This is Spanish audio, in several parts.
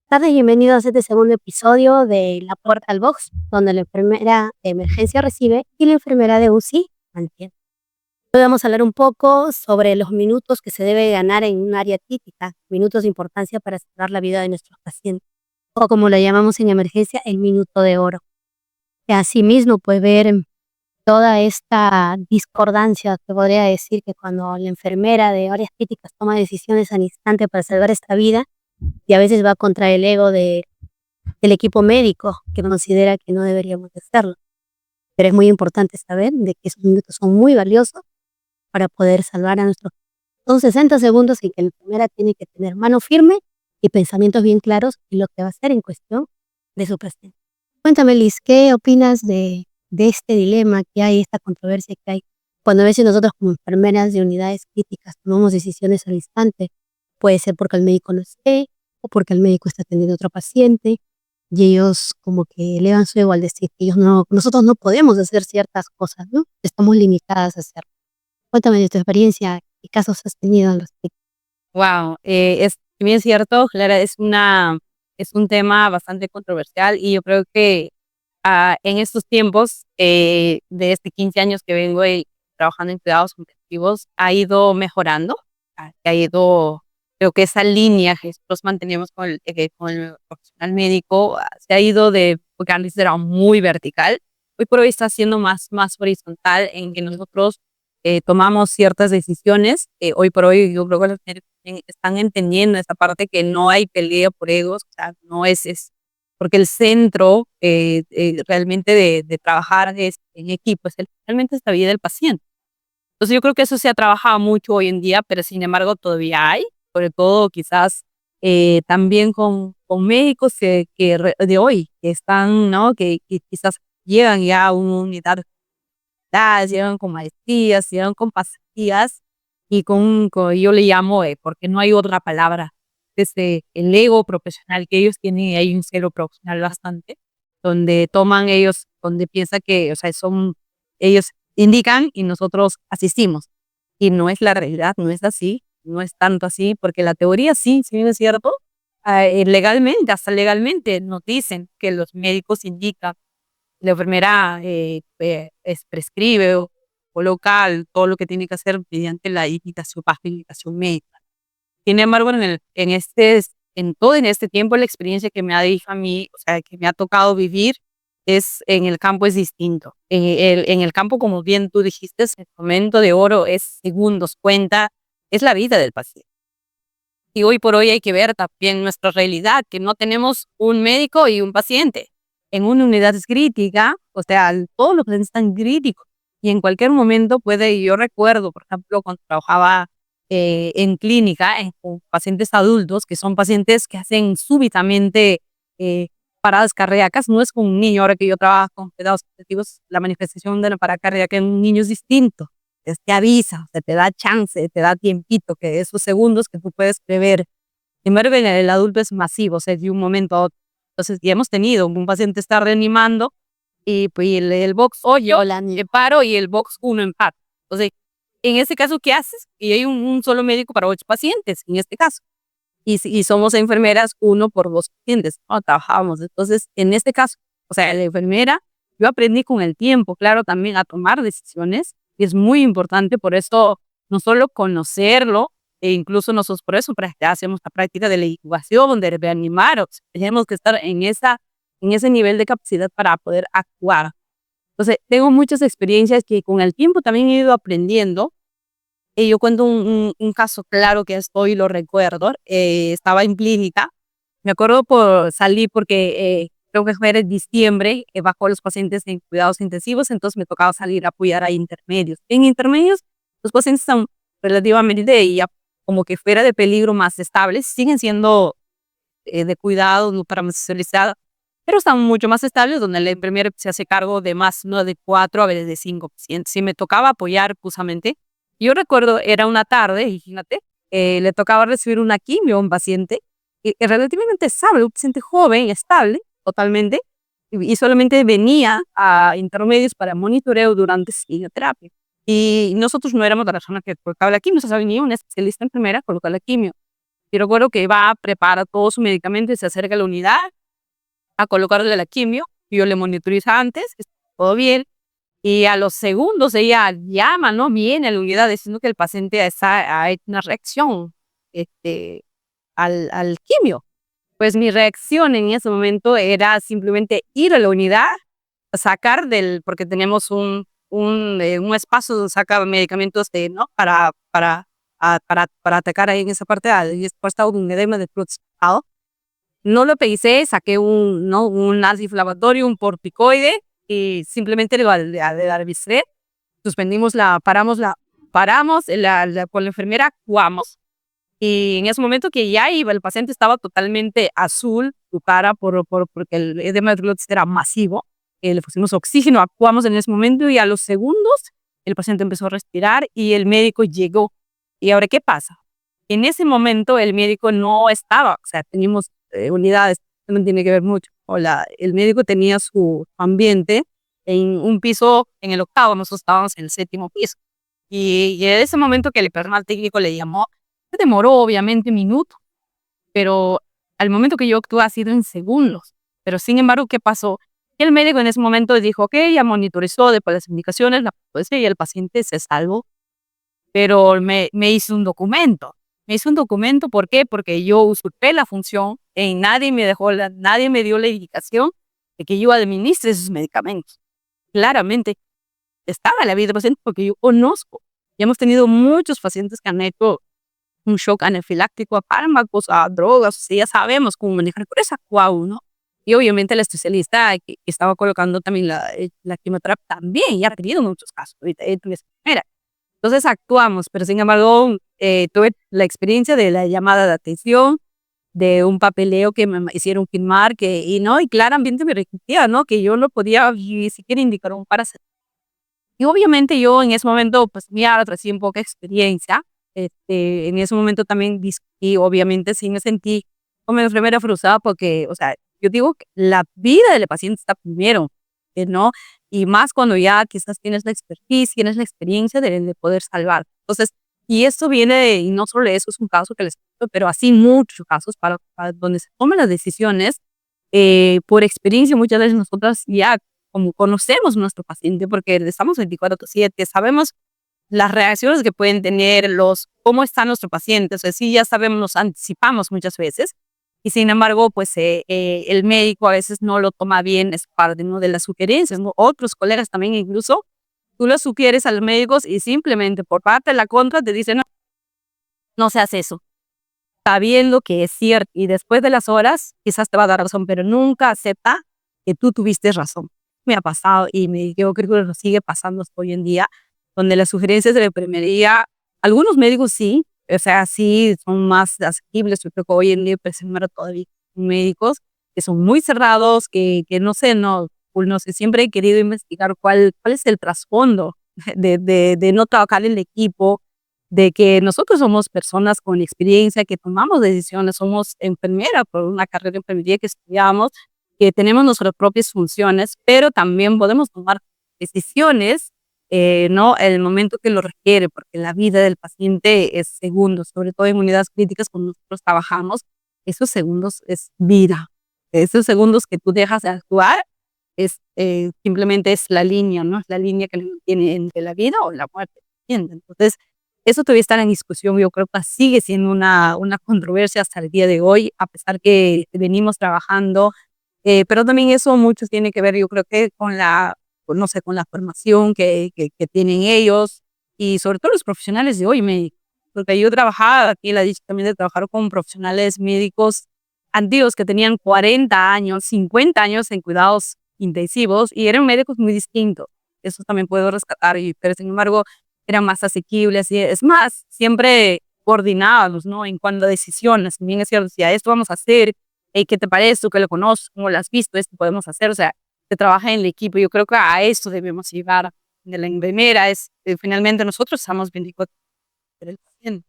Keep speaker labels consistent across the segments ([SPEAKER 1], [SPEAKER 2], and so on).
[SPEAKER 1] Tardes, bienvenidos a este segundo episodio de La Puerta al Box, donde la enfermera de emergencia recibe y la enfermera de UCI mantiene. Hoy vamos a hablar un poco sobre los minutos que se debe ganar en un área crítica, minutos de importancia para salvar la vida de nuestros pacientes, o como lo llamamos en emergencia, el minuto de oro. Y asimismo, puede ver toda esta discordancia, que podría decir que cuando la enfermera de áreas críticas toma decisiones al instante para salvar esta vida, y a veces va contra el ego del equipo médico, que considera que no deberíamos de hacerlo. Pero es muy importante saber de que esos minutos son muy valiosos para poder salvar a nuestros. Son 60 segundos en que la enfermera tiene que tener mano firme y pensamientos bien claros en lo que va a hacer en cuestión de su paciente. Cuéntame, Liz, ¿qué opinas de este dilema que hay, esta controversia que hay? Cuando a veces nosotros como enfermeras de unidades críticas tomamos decisiones al instante, puede ser porque el médico no esté o porque el médico está atendiendo a otro paciente y ellos como que elevan su ego al decir que nosotros no podemos hacer ciertas cosas, ¿no? Estamos limitadas a hacerlo. Cuéntame de tu experiencia, qué casos has tenido al respecto.
[SPEAKER 2] Wow, es bien cierto, Clara, es un tema bastante controversial y yo creo que en estos tiempos de 15 años que vengo trabajando en cuidados intensivos ha ido mejorando, ha ido, creo que esa línea que nosotros mantenemos con el profesional médico se ha ido porque antes era muy vertical, hoy por hoy está siendo más horizontal en que nosotros tomamos ciertas decisiones. Hoy por hoy yo creo que los médicos están entendiendo esta parte que no hay pelea por egos, o sea, no es porque el centro realmente de trabajar en equipo realmente es la vida del paciente. Entonces yo creo que eso se ha trabajado mucho hoy en día, pero sin embargo todavía hay, sobre todo quizás también con médicos de hoy que están, ¿no? Que quizás llegan ya a una unidad, llegan con maestrías, llegan con pasantías y yo le llamo, porque no hay otra palabra, desde el ego profesional que ellos tienen, y hay un celo profesional bastante, donde toman ellos, donde piensa que, o sea, ellos indican y nosotros asistimos. Y no es la realidad, no es así, no es tanto así, porque la teoría sí, si bien es cierto, legalmente, hasta legalmente nos dicen que los médicos indican, la enfermera prescribe o local todo lo que tiene que hacer mediante la indicación, bajo indicación médica. Sin embargo, en este tiempo, la experiencia que me ha dicho a mí, o sea, que me ha tocado vivir, en el campo es distinto. En el campo, como bien tú dijiste, el momento de oro es segundos, cuenta, es la vida del paciente. Y hoy por hoy hay que ver también nuestra realidad, que no tenemos un médico y un paciente. En una unidad crítica, o sea, todos los pacientes están críticos. Y en cualquier momento yo recuerdo, por ejemplo, cuando trabajaba en clínica, con pacientes adultos, que son pacientes que hacen súbitamente paradas cardíacas. No es con un niño, ahora que yo trabajo con cuidados intensivos, la manifestación de la parada cardíaca en un niño es distinto. Te avisa, o sea, te da chance, te da tiempito, que esos segundos que tú puedes prever. Sin embargo, en el adulto es masivo, o sea, de un momento a otro. Entonces, ya hemos tenido un paciente está reanimando y pues el box 8 paro y el box 1 empate. Entonces, en este caso, ¿qué haces? Y hay un solo médico para 8 pacientes, en este caso. Y somos enfermeras, 1 por 2 pacientes, ¿no? Trabajábamos. Entonces, en este caso, o sea, la enfermera, yo aprendí con el tiempo, claro, también a tomar decisiones, y es muy importante, por eso, no solo conocerlo, e incluso nosotros por eso ya hacemos la práctica de la incubación, de reanimar, o sea, tenemos que estar en ese nivel de capacidad para poder actuar. Entonces, tengo muchas experiencias que con el tiempo también he ido aprendiendo. Y yo cuento un caso claro que hoy lo recuerdo. Estaba en clínica, me acuerdo salí porque creo que fue en diciembre, bajó los pacientes en cuidados intensivos, entonces me tocaba salir a apoyar a intermedios. En intermedios, los pacientes están relativamente ya como que fuera de peligro, más estables, siguen siendo de cuidado, no parametralizada, pero están mucho más estables, donde la enfermera se hace cargo de más, no de 4, a veces de 5 pacientes. Si me tocaba apoyar justamente, yo recuerdo, era una tarde, imagínate, le tocaba recibir una quimio a un paciente relativamente estable, un paciente joven, estable, totalmente, y solamente venía a intermedios para monitoreo durante quimioterapia. Y nosotros no éramos la persona que colocaba la quimio, o sea, venía una especialista enfermera a colocar la quimio. Y recuerdo que va, prepara todo su medicamento y se acerca a la unidad a colocarle la quimio. Yo le monitorizo antes, que está todo bien. Y a los segundos ella llama, ¿no? Viene a la unidad diciendo que el paciente ha hecho una reacción al quimio. Pues mi reacción en ese momento era simplemente ir a la unidad, sacar porque tenemos un espacio donde saca medicamentos ¿no? para atacar ahí en esa parte, y después estaba un edema de flujo. No lo pensé, saqué un antiinflamatorio, un corticoide, y simplemente le albistré, paramos con la enfermera, actuamos. Y en ese momento que ya iba, el paciente estaba totalmente azul, su cara, porque el edema de glotis era masivo. Le pusimos oxígeno, actuamos en ese momento y a los segundos el paciente empezó a respirar y el médico llegó. ¿Y ahora qué pasa? En ese momento el médico no estaba, o sea, teníamos unidades, no tiene que ver mucho. El médico tenía su ambiente en un piso, en el 8º, nosotros estábamos en el 7º piso. Y en ese momento que el personal técnico le llamó, se demoró obviamente minutos, pero al momento que yo actué ha sido en segundos. Pero sin embargo, ¿qué pasó? El médico en ese momento dijo, ok, ya monitorizó después las indicaciones, y el paciente se salvó. Pero me hizo un documento. Me hizo un documento, ¿por qué? Porque yo usurpé la función y nadie me dio la indicación de que yo administre esos medicamentos. Claramente estaba la vida del paciente porque yo conozco. Ya hemos tenido muchos pacientes que han hecho un shock anafiláctico a fármacos, a drogas, o sea, ya sabemos cómo manejar, por eso actuamos, ¿no? Y obviamente la especialista que estaba colocando también la quimioterapia también ya ha tenido muchos casos, ahorita entonces actuamos, pero sin embargo tuve la experiencia de la llamada de atención, de un papeleo que me hicieron firmar, y claramente me repetía, ¿no? Que yo no podía ni siquiera indicar un paracetamol. Y obviamente yo en ese momento, pues mira, recién poca experiencia, en ese momento también discutí, obviamente sí me sentí como enfermera frustrada porque, o sea, yo digo que la vida del paciente está primero, ¿no? Y más cuando ya quizás tienes la expertise, tienes la experiencia de poder salvar. Entonces, y esto y no solo eso es un caso que les cuento, pero así muchos casos para donde se toman las decisiones, por experiencia muchas veces nosotras ya como conocemos nuestro paciente, porque estamos 24/7, sabemos las reacciones que pueden tener, cómo está nuestro paciente, o sea, sí ya sabemos, nos anticipamos muchas veces, y sin embargo, pues el médico a veces no lo toma bien, es parte, ¿no? de las sugerencias, ¿no? Otros colegas también incluso, tú lo sugieres a los médicos y simplemente por parte de la contra te dicen, no, no se hace eso, sabiendo que es cierto, y después de las horas quizás te va a dar razón, pero nunca acepta que tú tuviste razón. Me ha pasado yo creo que nos sigue pasando hasta hoy en día, donde las sugerencias de la enfermería, algunos médicos sí, o sea, sí son más asequibles. Yo creo que hoy en día pues todavía médicos que son muy cerrados, que no sé, no sé, siempre he querido investigar cuál es el trasfondo de no trabajar en el equipo, de que nosotros somos personas con experiencia, que tomamos decisiones, somos enfermeras por una carrera de enfermería que estudiamos, que tenemos nuestras propias funciones, pero también podemos tomar decisiones, ¿no? En el momento que lo requiere, porque la vida del paciente es segundos, sobre todo en unidades críticas cuando nosotros trabajamos, esos segundos es vida. Esos segundos que tú dejas de actuar simplemente es la línea, ¿no? Es la línea que tiene entre la vida o la muerte. Entonces, eso todavía está en discusión. Yo creo que sigue siendo una controversia hasta el día de hoy, a pesar que venimos trabajando. Pero también eso mucho tiene que ver, yo creo que pues, no sé, con la formación que tienen ellos y sobre todo los profesionales de hoy, porque yo trabajaba, aquí la dicha también de trabajar con profesionales médicos antiguos que tenían 40 años, 50 años en cuidados intensivos y eran médicos muy distintos. Eso también puedo rescatar, pero sin embargo eran más asequibles y es más, siempre coordinados, ¿no? En cuanto a decisiones. También es cierto, si a esto vamos a hacer, ¿qué te parece? ¿Tú que lo conoces? ¿Cómo lo has visto? Esto podemos hacer. O sea, se trabaja en el equipo. Yo creo que a eso debemos llevar de la enfermera. Finalmente nosotros estamos 24 por el paciente.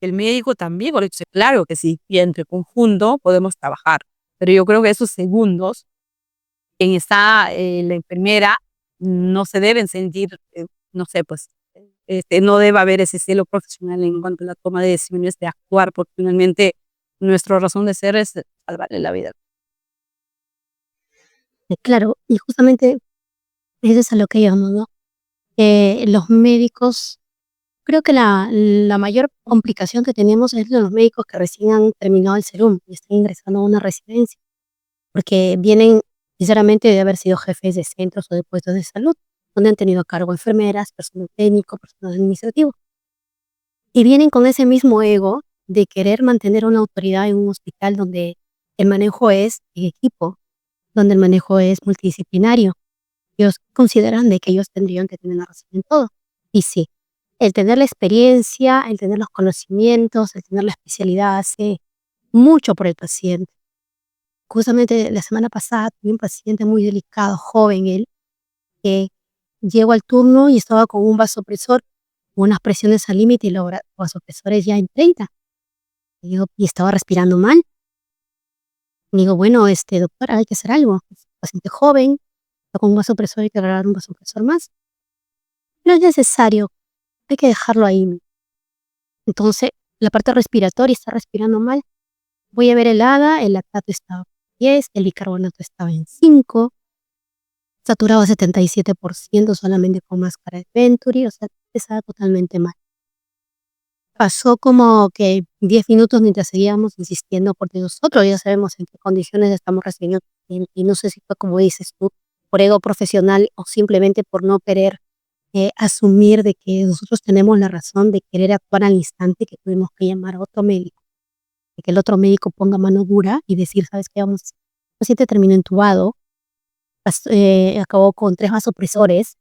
[SPEAKER 2] El médico también, por eso, claro que sí, y entre conjunto podemos trabajar. Pero yo creo que esos segundos en está la enfermera no se deben sentir, no sé, pues no debe haber ese celo profesional en cuanto a la toma de decisiones de actuar, porque finalmente nuestra razón de ser es salvarle la vida.
[SPEAKER 1] Claro, y justamente eso es a lo que íbamos, ¿no? Los médicos, creo que la mayor complicación que tenemos es los médicos que recién han terminado el serum y están ingresando a una residencia, porque vienen sinceramente de haber sido jefes de centros o de puestos de salud, donde han tenido a cargo enfermeras, personal técnico, personal administrativo, y vienen con ese mismo ego de querer mantener una autoridad en un hospital donde el manejo es en equipo, donde el manejo es multidisciplinario. Ellos consideran de que ellos tendrían que tener la razón en todo. Y sí, el tener la experiencia, el tener los conocimientos, el tener la especialidad hace mucho por el paciente. Justamente la semana pasada tuve un paciente muy delicado, joven él, que llegó al turno y estaba con un vasopresor, con unas presiones al límite y los vasopresores ya en 30. Y estaba respirando mal. Y digo, bueno, doctora, hay que hacer algo. Es un paciente joven, está con un vasopresor, hay que agregar un vasopresor más. No es necesario, hay que dejarlo ahí. Entonces, la parte respiratoria está respirando mal. Voy a ver el ADA, el lactato estaba en 10, el bicarbonato estaba en 5, saturado a 77% solamente con máscara de Venturi, o sea, estaba totalmente mal. Pasó como que 10 minutos mientras seguíamos insistiendo, porque nosotros ya sabemos en qué condiciones estamos recibiendo, y no sé si fue como dices tú, por ego profesional o simplemente por no querer asumir de que nosotros tenemos la razón de querer actuar al instante, que tuvimos que llamar a otro médico, de que el otro médico ponga mano dura y decir, ¿sabes qué? Vamos, el paciente terminó entubado, acabó con 3 vasopresores,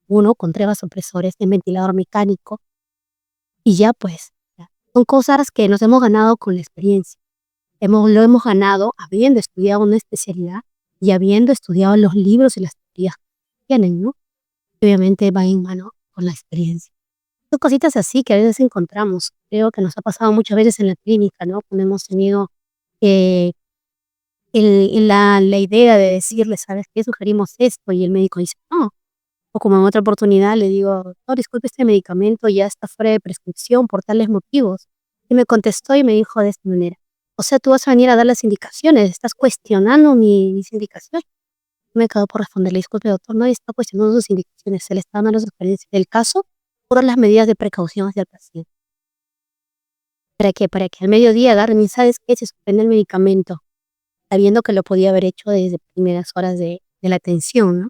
[SPEAKER 1] uno con 3 vasopresores en ventilador mecánico, y ya pues, ya. Son cosas que nos hemos ganado con la experiencia. Lo hemos ganado habiendo estudiado una especialidad y habiendo estudiado los libros y las teorías que tienen, ¿no? Obviamente va en mano con la experiencia. Son cositas así que a veces encontramos. Creo que nos ha pasado muchas veces en la clínica, ¿no? Cuando hemos tenido eh, la idea de decirle, ¿sabes qué? Sugerimos esto y el médico dice, no. O como en otra oportunidad le digo, no, disculpe, este medicamento ya está fuera de prescripción por tales motivos. Y me contestó y me dijo de esta manera, o sea, tú vas a venir a dar las indicaciones, estás cuestionando mis indicaciones. Me acabo por responderle, disculpe doctor, nadie está cuestionando sus indicaciones, se le está dando las sugerencias del caso, todas las medidas de precaución hacia el paciente. ¿Para qué? Para que al mediodía agarren y ¿sabes qué? Se suspende el medicamento, sabiendo que lo podía haber hecho desde primeras horas de la atención, ¿no?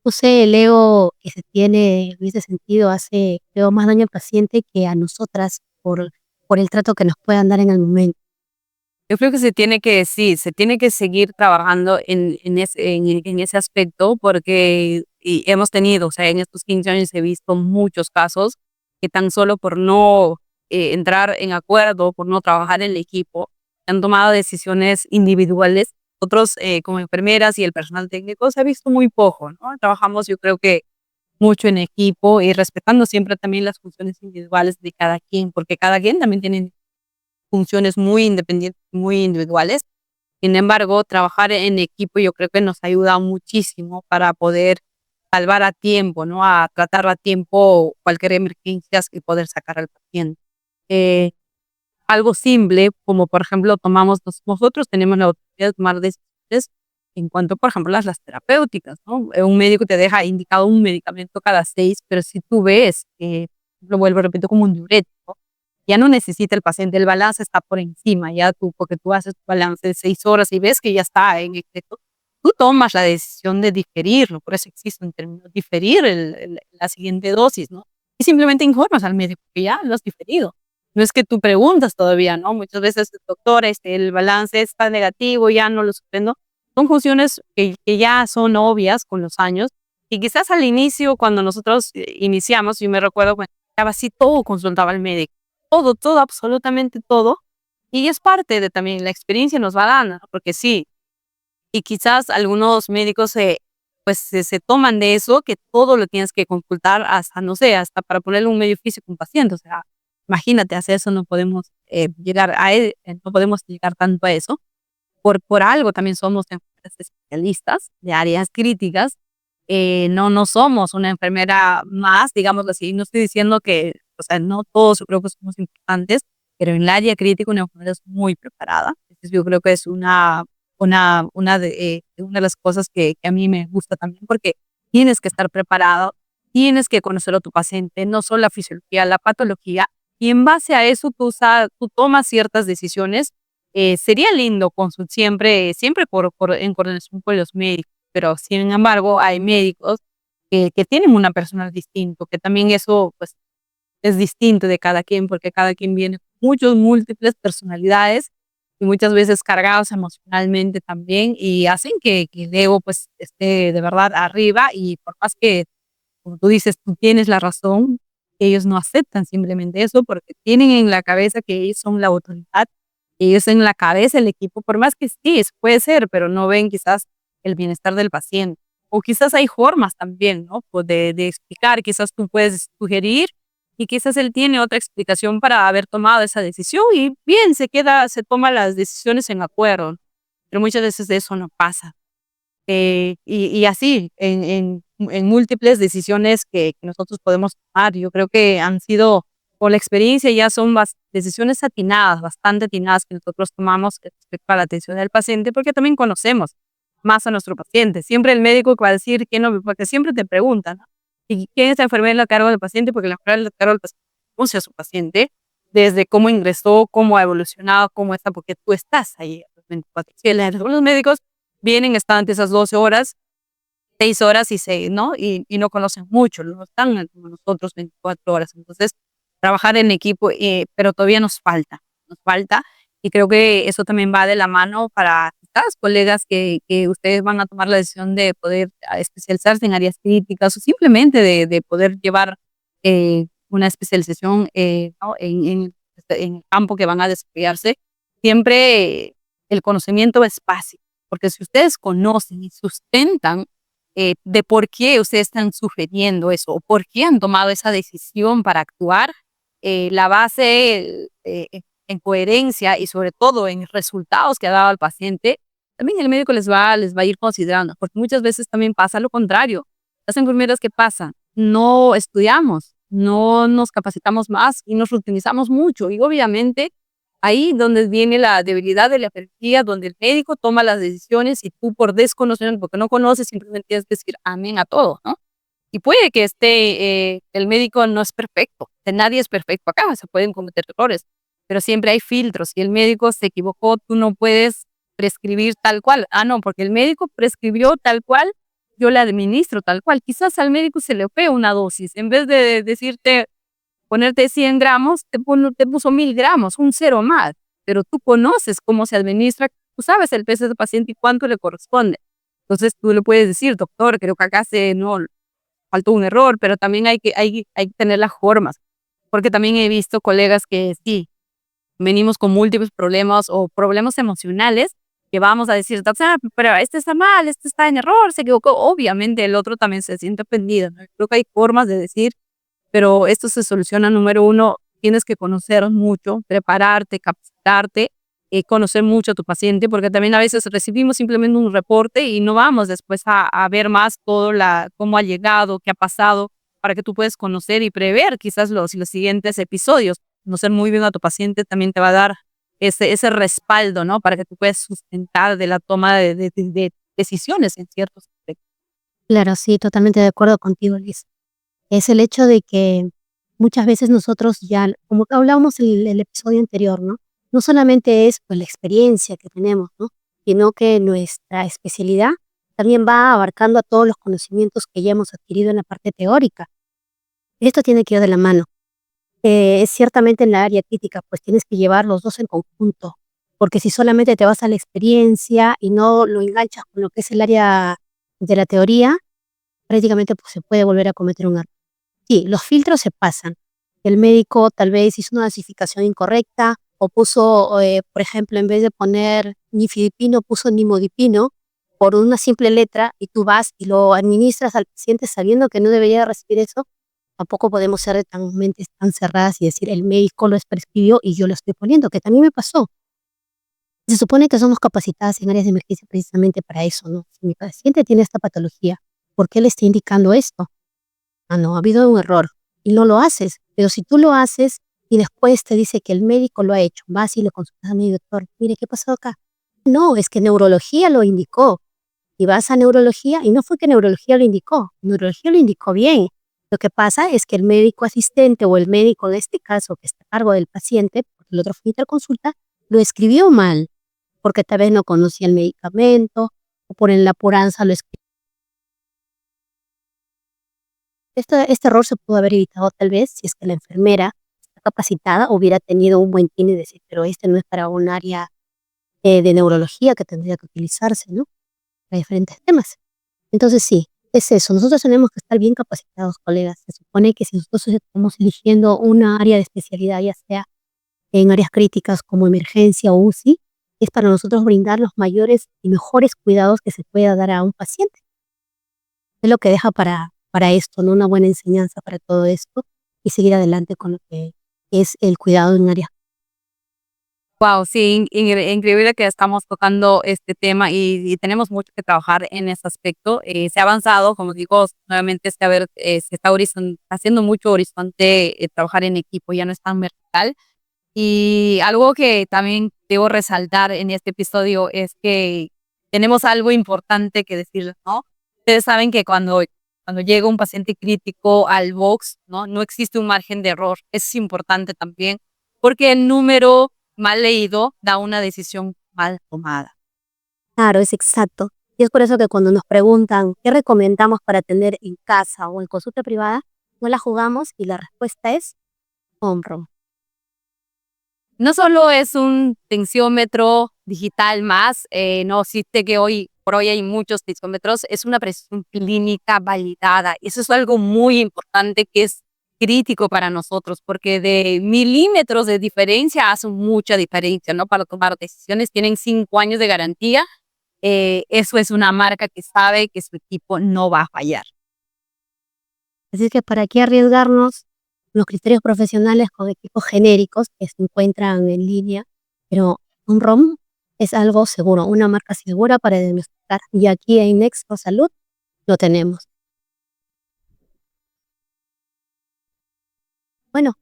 [SPEAKER 1] No sé, el ego que se tiene en ese sentido hace, creo, más daño al paciente que a nosotras por el trato que nos puedan dar en el momento.
[SPEAKER 2] Yo creo que sí, se tiene que seguir trabajando en ese aspecto porque hemos tenido, o sea, en estos 15 años he visto muchos casos que tan solo por no entrar en acuerdo, por no trabajar en el equipo, han tomado decisiones individuales. Otros, como enfermeras y el personal técnico, se ha visto muy poco, ¿no? Trabajamos, yo creo que mucho en equipo y respetando siempre también las funciones individuales de cada quien, porque cada quien también tiene funciones muy independientes, muy individuales. Sin embargo, trabajar en equipo yo creo que nos ayuda muchísimo para poder salvar a tiempo, ¿no? A tratar a tiempo cualquier emergencia y poder sacar al paciente. Eh, Algo simple, como por ejemplo nosotros tenemos la autoridad de tomar decisiones en cuanto, por ejemplo, las terapéuticas, ¿no? Un médico te deja indicado un medicamento cada 6, pero si tú ves, lo vuelvo a repetir, como un diurético, ya no necesita el paciente, el balance está por encima, ya tú, porque tú haces tu balance de 6 horas y ves que ya está en exceso, tú tomas la decisión de diferirlo, por eso existe un término, diferir la siguiente dosis, ¿no? Y simplemente informas al médico que ya lo has diferido. No es que tú preguntas todavía, ¿no? Muchas veces, doctor, el balance está negativo, ya no lo suspendo. Son funciones que ya son obvias con los años y quizás al inicio, cuando nosotros iniciamos, yo me recuerdo, bueno, así todo consultaba al médico todo, absolutamente todo. Y es parte de también la experiencia nos va dando, ¿no? Porque sí, y quizás algunos médicos se toman de eso, que todo lo tienes que consultar hasta, no sé, hasta para ponerle un medio físico a un paciente. O sea, imagínate, hacer eso no podemos llegar no podemos llegar tanto a eso. Por algo también somos enfermeras especialistas de áreas críticas, no somos una enfermera más, digámoslo así. No estoy diciendo que, o sea, no todos yo creo que somos importantes, pero en el área crítica una enfermera es muy preparada. Entonces, yo creo que es una de las cosas que a mí me gusta también, porque tienes que estar preparado, tienes que conocer a tu paciente, no solo la fisiología, la patología, y en base a eso tú tomas ciertas decisiones. Sería lindo siempre en coordinación con los médicos, pero sin embargo hay médicos que tienen una personal distinto, que también eso pues es distinto de cada quien, porque cada quien viene con múltiples personalidades y muchas veces cargados emocionalmente también, y hacen que el ego pues esté de verdad arriba, y por más que, como tú dices, tú tienes la razón, ellos no aceptan simplemente eso porque tienen en la cabeza que ellos son la autoridad, ellos en la cabeza el equipo, por más que sí, eso puede ser, pero no ven quizás el bienestar del paciente. O quizás hay formas también, ¿no? Pues de explicar, quizás tú puedes sugerir y quizás él tiene otra explicación para haber tomado esa decisión, y bien, se toma las decisiones en acuerdo, pero muchas veces de eso no pasa. Y así, en múltiples decisiones que nosotros podemos tomar, yo creo que han sido, por la experiencia, ya son decisiones atinadas, bastante atinadas que nosotros tomamos respecto a la atención del paciente, porque también conocemos más a nuestro paciente. Siempre el médico va a decir que no, porque siempre te preguntan, ¿no? ¿Y quién es la enfermera a cargo del paciente? Porque la enfermera a cargo del paciente conoce a su paciente, desde cómo ingresó, cómo ha evolucionado, cómo está, porque tú estás ahí a las 24/7. Los médicos vienen, están ante esas 12 horas, 6 horas ¿no? Y no conocen mucho, no están como nosotros 24 horas. Entonces, trabajar en equipo, pero todavía nos falta, y creo que eso también va de la mano para estas colegas que ustedes van a tomar la decisión de poder especializarse en áreas críticas, o simplemente de poder llevar una especialización, ¿no? En el campo que van a desarrollarse. Siempre el conocimiento es básico, porque si ustedes conocen y sustentan de por qué ustedes están sugiriendo eso, o por qué han tomado esa decisión para actuar, la base en coherencia y sobre todo en resultados que ha dado al paciente, también el médico les va a ir considerando, porque muchas veces también pasa lo contrario. Las enfermeras, ¿qué pasa? No estudiamos, no nos capacitamos más y nos rutinizamos mucho, y obviamente ahí donde viene la debilidad de la jerarquía, donde el médico toma las decisiones y tú, por desconocimiento, porque no conoces, simplemente tienes que decir amén a todo, ¿no? Y puede que el médico no es perfecto, nadie es perfecto acá, se pueden cometer errores, pero siempre hay filtros. Si el médico se equivocó, tú no puedes prescribir tal cual. Ah, no, porque el médico prescribió tal cual, yo le administro tal cual. Quizás al médico se le fue una dosis, en vez de decirte, ponerte 100 gramos, te puso 1000 gramos, un cero más, pero tú conoces cómo se administra, tú sabes el peso del paciente y cuánto le corresponde. Entonces tú le puedes decir, doctor, creo que acá no, faltó un error, pero también hay que tener las formas, porque también he visto colegas que sí, venimos con múltiples problemas o problemas emocionales, que vamos a decir, doctor, pero este está mal, este está en error, se equivocó. Obviamente el otro también se siente ofendido, ¿no? Creo que hay formas de decir, pero esto se soluciona. Número uno, tienes que conocer mucho, prepararte, capacitarte, conocer mucho a tu paciente, porque también a veces recibimos simplemente un reporte y no vamos después a ver más cómo ha llegado, qué ha pasado, para que tú puedas conocer y prever quizás los siguientes episodios. Conocer muy bien a tu paciente también te va a dar ese respaldo, ¿no? Para que tú puedas sustentar de la toma de decisiones en ciertos aspectos.
[SPEAKER 1] Claro, sí, totalmente de acuerdo contigo, Liz. Es el hecho de que muchas veces nosotros ya, como hablábamos en el episodio anterior, ¿no? No solamente es pues la experiencia que tenemos, ¿no? Sino que nuestra especialidad también va abarcando a todos los conocimientos que ya hemos adquirido en la parte teórica. Esto tiene que ir de la mano. Es ciertamente en la área crítica, pues tienes que llevar los dos en conjunto, porque si solamente te vas a la experiencia y no lo enganchas con lo que es el área de la teoría, prácticamente pues se puede volver a cometer un error. Sí, los filtros se pasan. El médico tal vez hizo una dosificación incorrecta o puso, por ejemplo, en vez de poner nifedipino, puso nimodipino por una simple letra, y tú vas y lo administras al paciente sabiendo que no debería recibir eso. Tampoco podemos ser tan mentes tan cerradas y decir el médico lo prescribió y yo lo estoy poniendo, que también me pasó. Se supone que somos capacitadas en áreas de emergencia precisamente para eso, ¿no? Si mi paciente tiene esta patología, ¿por qué le está indicando esto? Ah, no, ha habido un error y no lo haces. Pero si tú lo haces y después te dice que el médico lo ha hecho, vas y le consultas a mi doctor, mire, ¿qué pasó acá? No, es que neurología lo indicó. Y vas a neurología y no fue que neurología lo indicó bien. Lo que pasa es que el médico asistente o el médico en este caso que está a cargo del paciente, porque el otro fue interconsulta, lo escribió mal, porque tal vez no conocía el medicamento o por en la apuranza lo escribió. Este error se pudo haber evitado tal vez si es que la enfermera está capacitada, hubiera tenido un buen tino y decir, pero este no es para un área de neurología que tendría que utilizarse, ¿no? Para diferentes temas. Entonces sí, es eso. Nosotros tenemos que estar bien capacitados, colegas. Se supone que si nosotros estamos eligiendo una área de especialidad, ya sea en áreas críticas como emergencia o UCI, es para nosotros brindar los mayores y mejores cuidados que se pueda dar a un paciente. Es lo que deja para esto, ¿no? Una buena enseñanza para todo esto y seguir adelante con lo que es el cuidado en áreas.
[SPEAKER 2] Wow, sí, increíble que estamos tocando este tema y tenemos mucho que trabajar en ese aspecto. Se ha avanzado, como digo, nuevamente se está haciendo mucho horizonte, trabajar en equipo, ya no es tan vertical. Y algo que también debo resaltar en este episodio es que tenemos algo importante que decirles, ¿no? Ustedes saben que cuando llega un paciente crítico al box, ¿no? No existe un margen de error. Es importante también porque el número mal leído da una decisión mal tomada.
[SPEAKER 1] Claro, es exacto. Y es por eso que cuando nos preguntan qué recomendamos para atender en casa o en consulta privada, no la jugamos y la respuesta es home run.
[SPEAKER 2] No solo es un tensiómetro digital más, no existe que hoy por hoy hay muchos tensiómetros, es una presión clínica validada. Eso es algo muy importante que es crítico para nosotros, porque de milímetros de diferencia hacen mucha diferencia, ¿no? Para tomar decisiones, tienen 5 años de garantía. Eso es una marca que sabe que su equipo no va a fallar.
[SPEAKER 1] Así que para qué arriesgarnos los criterios profesionales con equipos genéricos que se encuentran en línea, pero un ROM es algo seguro, una marca segura para diagnosticar. Y aquí en Nexo Salud lo tenemos. Bueno,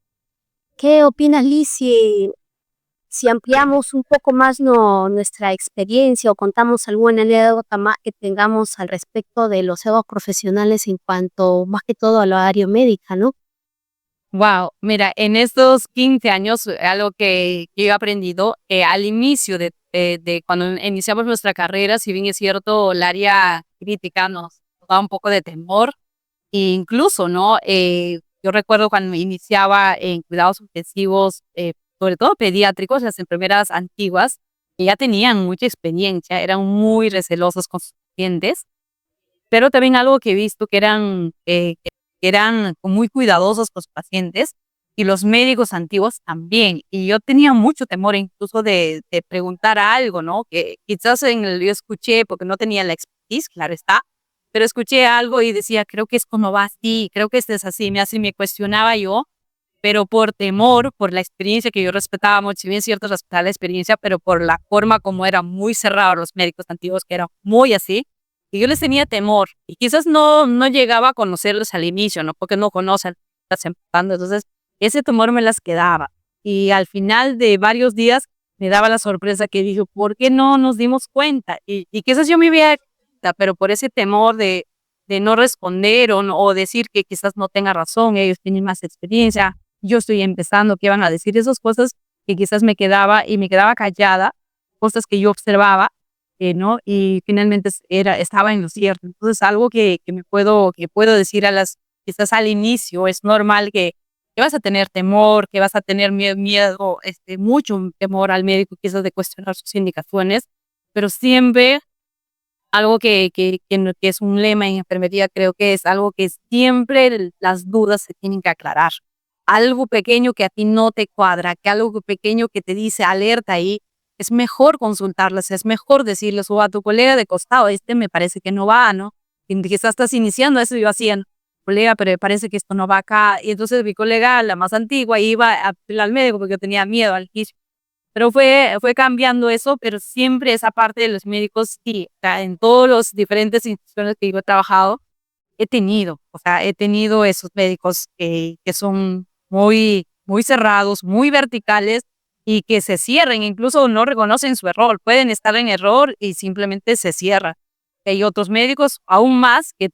[SPEAKER 1] ¿qué opinas, Liz, si ampliamos un poco más nuestra experiencia o contamos alguna anécdota más que tengamos al respecto de los EVA profesionales en cuanto más que todo a la área médica, ¿no?
[SPEAKER 2] Wow, mira, en estos 15 años, algo que yo he aprendido al inicio de cuando iniciamos nuestra carrera, si bien es cierto, el área crítica nos da un poco de temor, e incluso, ¿no? Yo recuerdo cuando iniciaba en cuidados intensivos, sobre todo pediátricos, las enfermeras antiguas, que ya tenían mucha experiencia, eran muy recelosos con sus pacientes, pero también algo que he visto que eran muy cuidadosos con los pacientes y los médicos antiguos también. Y yo tenía mucho temor incluso de preguntar algo, ¿no? Que quizás yo escuché, porque no tenía la expertise, claro está, pero escuché algo y decía, creo que esto no va así, creo que esto es así, me cuestionaba yo, pero por temor, por la experiencia que yo respetaba mucho, si bien es cierto, respetaba la experiencia, pero por la forma como eran muy cerrados los médicos antiguos, que eran muy así, y yo les tenía temor, y quizás no llegaba a conocerlos al inicio, ¿no? Porque no conocen, estás empezando, entonces ese temor me las quedaba, y al final de varios días me daba la sorpresa que dije, ¿por qué no nos dimos cuenta? Y quizás yo me había dado cuenta, pero por ese temor de no responder o decir que quizás no tenga razón, ellos tienen más experiencia, yo estoy empezando, ¿qué van a decir? Esas cosas que quizás me quedaba callada, cosas que yo observaba, ¿no? Y finalmente estaba en lo cierto. Entonces, algo que puedo decir quizás al inicio, es normal que vas a tener temor, que vas a tener miedo, mucho temor al médico, quizás de cuestionar sus indicaciones, pero siempre algo que es un lema en enfermería, creo que es algo que siempre las dudas se tienen que aclarar. Algo pequeño que a ti no te cuadra, que algo pequeño que te dice alerta ahí, es mejor consultarlas, es mejor decirles o a tu colega de costado, me parece que no va, ¿no? Y quizás estás iniciando eso, yo hacía, colega, pero me parece que esto no va acá. Y entonces mi colega, la más antigua, iba al médico porque yo tenía miedo al quicio. Pero fue cambiando eso, pero siempre esa parte de los médicos, sí, o sea, en todos los diferentes instituciones que yo he trabajado, o sea, he tenido esos médicos que son muy cerrados, muy verticales y que se cierren, incluso no reconocen su error, pueden estar en error y simplemente se cierran. Hay otros médicos aún más que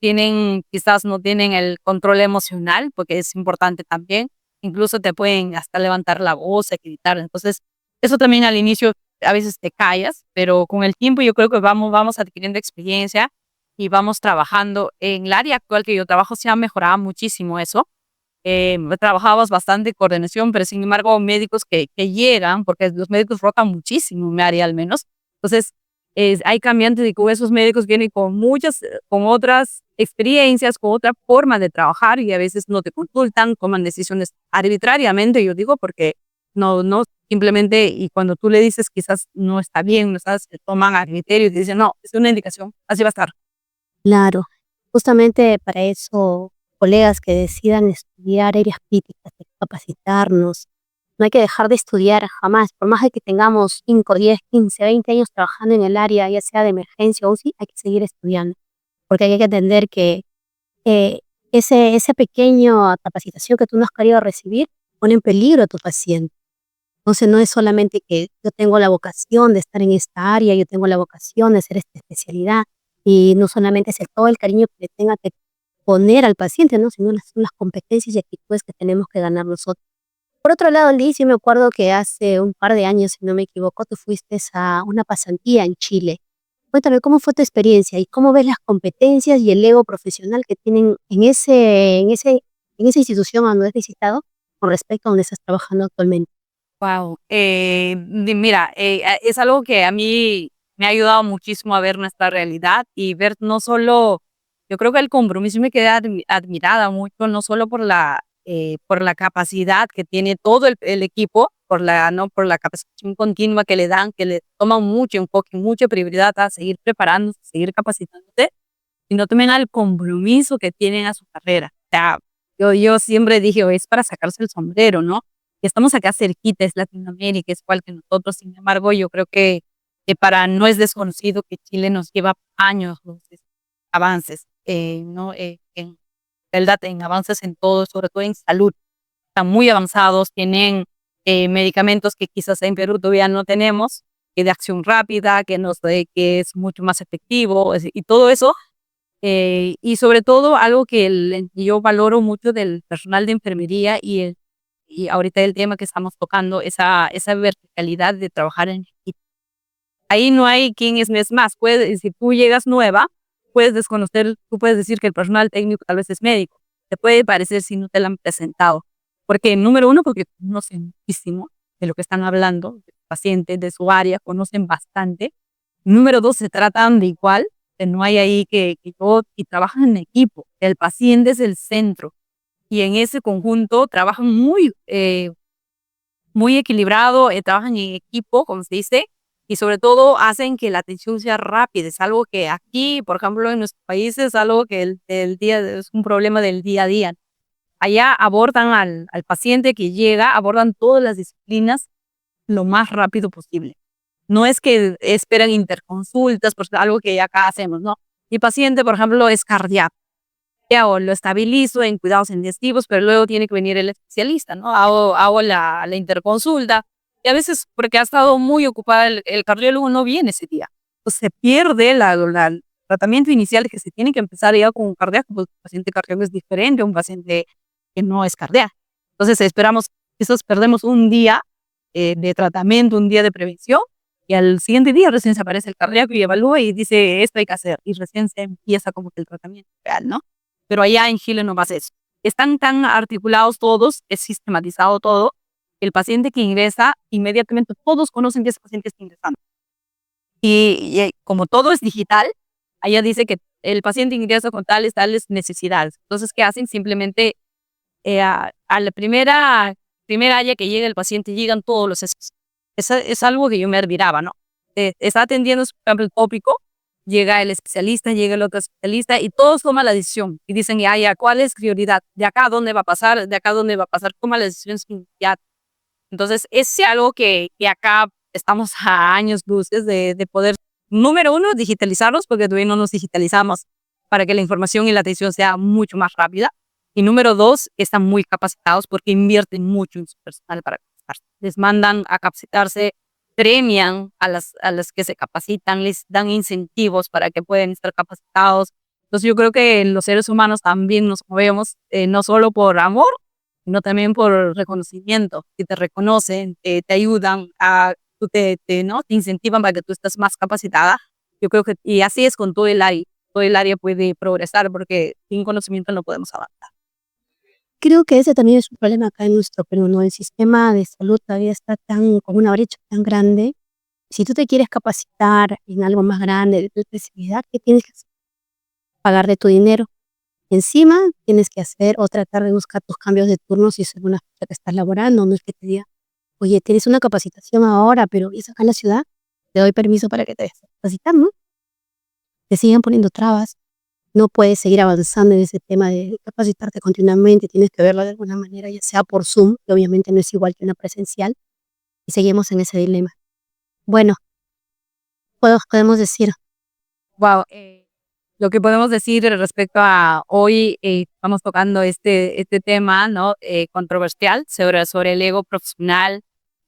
[SPEAKER 2] quizás no tienen el control emocional, porque es importante también, incluso te pueden hasta levantar la voz, gritar. Entonces, eso también al inicio a veces te callas, pero con el tiempo yo creo que vamos adquiriendo experiencia y vamos trabajando. En el área actual que yo trabajo se ha mejorado muchísimo eso. Trabajabas bastante coordinación, pero sin embargo médicos que llegan, porque los médicos rotan muchísimo en mi área al menos. Entonces, hay cambiantes y con esos médicos vienen con otras experiencias, con otra forma de trabajar y a veces no te consultan, toman decisiones arbitrariamente, yo digo, porque no, simplemente, y cuando tú le dices quizás no está bien, no estás, se toman a criterio y te dicen, no, es una indicación, así va a estar.
[SPEAKER 1] Claro, justamente para eso, colegas que decidan estudiar áreas críticas, hay que capacitarnos. No hay que dejar de estudiar jamás, por más de que tengamos 5, 10, 15, 20 años trabajando en el área, ya sea de emergencia o UCI, hay que seguir estudiando, porque hay que entender que eh, esa pequeña capacitación que tú no has querido recibir pone en peligro a tu paciente. Entonces no es solamente que yo tengo la vocación de estar en esta área, yo tengo la vocación de hacer esta especialidad, y no solamente es todo el cariño que le tenga que poner al paciente, ¿no? Sino son las competencias y actitudes que tenemos que ganar nosotros. Por otro lado, Liz, yo me acuerdo que hace un par de años, si no me equivoco, tú fuiste a una pasantía en Chile. Cuéntame, ¿cómo fue tu experiencia y cómo ves las competencias y el ego profesional que tienen en esa institución a donde has visitado con respecto a donde estás trabajando actualmente?
[SPEAKER 2] Wow. Mira, es algo que a mí me ha ayudado muchísimo a ver nuestra realidad y ver no solo, yo creo que el compromiso me quedé admirada mucho, no solo por la capacidad que tiene todo el equipo, ¿no? Por la capacitación continua que le dan, que le toman mucho enfoque, mucha prioridad a seguir preparándose, seguir capacitándose, sino también al compromiso que tienen a su carrera. O sea, yo siempre dije, "Oye, es para sacarse el sombrero, ¿no? Que estamos acá cerquita, es Latinoamérica, es igual que nosotros". Sin embargo, yo creo que no es desconocido que Chile nos lleva años los avances, ¿no? En verdad, en avances en todo, sobre todo en salud. Están muy avanzados, tienen medicamentos que quizás en Perú todavía no tenemos, que de acción rápida, que es mucho más efectivo, y todo eso. Y sobre todo algo que yo valoro mucho del personal de enfermería y ahorita el tema que estamos tocando, esa verticalidad de trabajar en equipo. Ahí no hay quién es más. Si tú llegas nueva, puedes desconocer, tú puedes decir que el personal técnico tal vez es médico. Te puede parecer si no te lo han presentado. Porque, número uno, porque conocen muchísimo de lo que están hablando, de pacientes, de su área, conocen bastante. Número dos, se tratan de igual, que no hay ahí y trabajan en equipo. El paciente es el centro. Y en ese conjunto trabajan muy equilibrado, trabajan en equipo, como se dice, y sobre todo hacen que la atención sea rápida. Es algo que aquí, por ejemplo, en nuestros países, es algo que es un problema del día a día. Allá abordan al paciente que llega, abordan todas las disciplinas lo más rápido posible. No es que esperan interconsultas, por algo que acá hacemos, ¿no? Mi paciente, por ejemplo, es cardíaco. O lo estabilizo en cuidados intensivos, pero luego tiene que venir el especialista, ¿no? Hago la interconsulta y a veces porque ha estado muy ocupada el cardiólogo no viene ese día. Entonces se pierde el tratamiento inicial que se tiene que empezar ya con un cardíaco, porque un paciente cardíaco es diferente a un paciente que no es cardíaco. Entonces esperamos, quizás perdemos un día de tratamiento, un día de prevención y al siguiente día recién se aparece el cardíaco y evalúa y dice esto hay que hacer y recién se empieza como que el tratamiento real, ¿no? Pero allá en Chile no pasa eso. Están tan articulados todos, es sistematizado todo, que el paciente que ingresa, inmediatamente todos conocen que ese paciente está ingresando. Y como todo es digital, allá dice que el paciente ingresa con tales necesidades. Entonces, ¿qué hacen? Simplemente a la primera área que llega el paciente, llegan todos los especialistas. Es algo que yo me admiraba, ¿no? Está atendiendo, por ejemplo, el tópico, llega el especialista, llega el otro especialista y todos toman la decisión y dicen, ya, ¿cuál es prioridad? ¿De acá a dónde va a pasar? ¿De acá a dónde va a pasar? Toma las decisiones inmediatas. Entonces, es algo que acá estamos a años luces de poder, número uno, digitalizarlos, porque todavía no nos digitalizamos para que la información y la atención sea mucho más rápida. Y número 2, están muy capacitados porque invierten mucho en su personal para capacitarse. Les mandan a capacitarse, premian a las que se capacitan, les dan incentivos para que puedan estar capacitados. Entonces yo creo que los seres humanos también nos movemos no solo por amor, sino también por reconocimiento. Si te reconocen, te ayudan, ¿no? Te incentivan para que tú estés más capacitada. Yo creo que, y así es con todo el área. Todo el área puede progresar porque sin conocimiento no podemos avanzar.
[SPEAKER 1] Creo que ese también es un problema acá en nuestro Perú, ¿no? El sistema de salud todavía está con una brecha tan grande. Si tú te quieres capacitar en algo más grande, de tu especialidad, ¿qué tienes que hacer? Pagar de tu dinero. Encima tienes que hacer o tratar de buscar tus cambios de turno si es alguna fecha que estás laborando, no es que te diga, oye, tienes una capacitación ahora, pero es acá en la ciudad, te doy permiso para que te vayas a capacitar, ¿no? Te siguen poniendo trabas, no puedes seguir avanzando en ese tema de capacitarte continuamente, tienes que verlo de alguna manera, ya sea por Zoom, que obviamente no es igual que una presencial, y seguimos en ese dilema. Bueno, podemos decir,
[SPEAKER 2] Wow. Lo que podemos decir respecto a hoy, estamos tocando este tema, ¿no? Controversial sobre el ego profesional.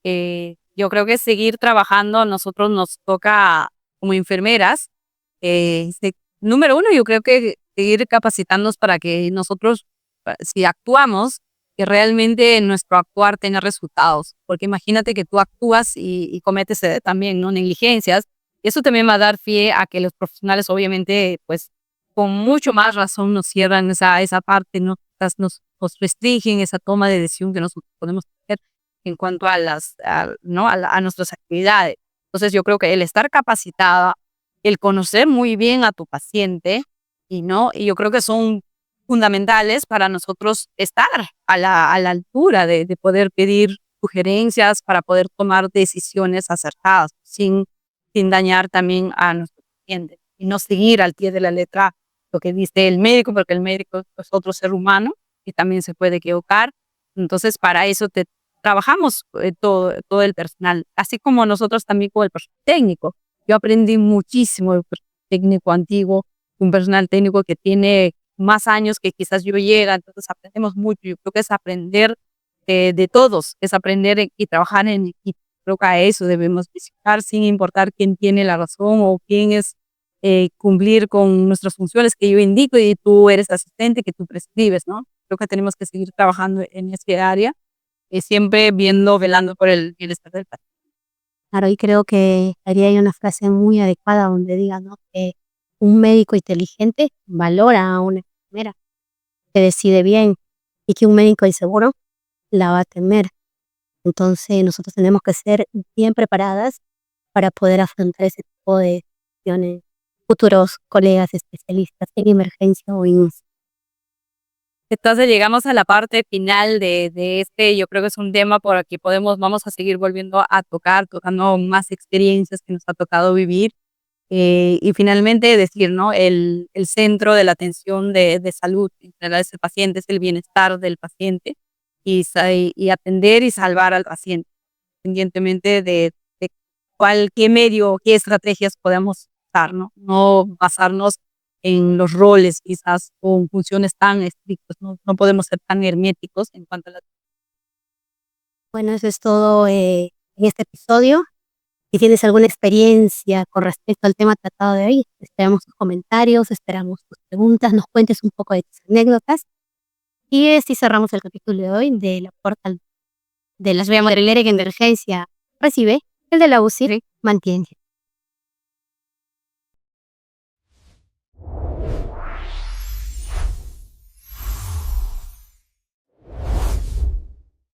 [SPEAKER 2] Yo creo que seguir trabajando, a nosotros nos toca como enfermeras. Número uno, yo creo que seguir capacitándonos para que nosotros, si actuamos, que realmente nuestro actuar tenga resultados. Porque imagínate que tú actúas y cometes también, ¿no? Negligencias. Eso también va a dar pie a que los profesionales, obviamente, pues, con mucho más razón nos cierran esa parte, ¿no? Nos restringen esa toma de decisión que nosotros podemos hacer en cuanto a ¿no? A nuestras actividades. Entonces, yo creo que el estar capacitada, el conocer muy bien a tu paciente, y yo creo que son fundamentales para nosotros estar a la altura de poder pedir sugerencias para poder tomar decisiones acertadas sin dañar también a nuestro paciente y no seguir al pie de la letra lo que dice el médico, porque el médico es otro ser humano y también se puede equivocar. Entonces, para eso trabajamos todo el personal, así como nosotros también con el personal técnico. Yo aprendí muchísimo del personal técnico antiguo, un personal técnico que tiene más años que quizás yo llega, entonces aprendemos mucho. Yo creo que es aprender de todos, es aprender y trabajar en equipo. Creo que a eso debemos visitar sin importar quién tiene la razón o quién es cumplir con nuestras funciones que yo indico y tú eres asistente, que tú prescribes, ¿no? Creo que tenemos que seguir trabajando en ese área y siempre velando por el bienestar del paciente.
[SPEAKER 1] claro, y creo que haría ahí una frase muy adecuada donde diga, ¿no? Que un médico inteligente valora a una enfermera, que decide bien, y que un médico inseguro la va a temer. Entonces, nosotros tenemos que ser bien preparadas para poder afrontar ese tipo de situaciones, futuros colegas especialistas en emergencia o en UCI.
[SPEAKER 2] Entonces llegamos a la parte final de yo creo que es un tema por aquí vamos a seguir volviendo a tocando más experiencias que nos ha tocado vivir. Y finalmente decir, ¿no? El centro de la atención de salud integral de ese paciente es el bienestar del paciente y atender y salvar al paciente, independientemente de qué medio, qué estrategias podemos usar, ¿no? No basarnos en los roles quizás o en funciones tan estrictas, no podemos ser tan herméticos en cuanto a la...
[SPEAKER 1] Bueno, eso es todo en este episodio. Si tienes alguna experiencia con respecto al tema tratado de hoy, esperamos tus comentarios, esperamos tus preguntas, nos cuentes un poco de tus anécdotas. Y así cerramos el capítulo de hoy de la portal de las Vía Madrilera en emergencia recibe, el de la UCI mantiene.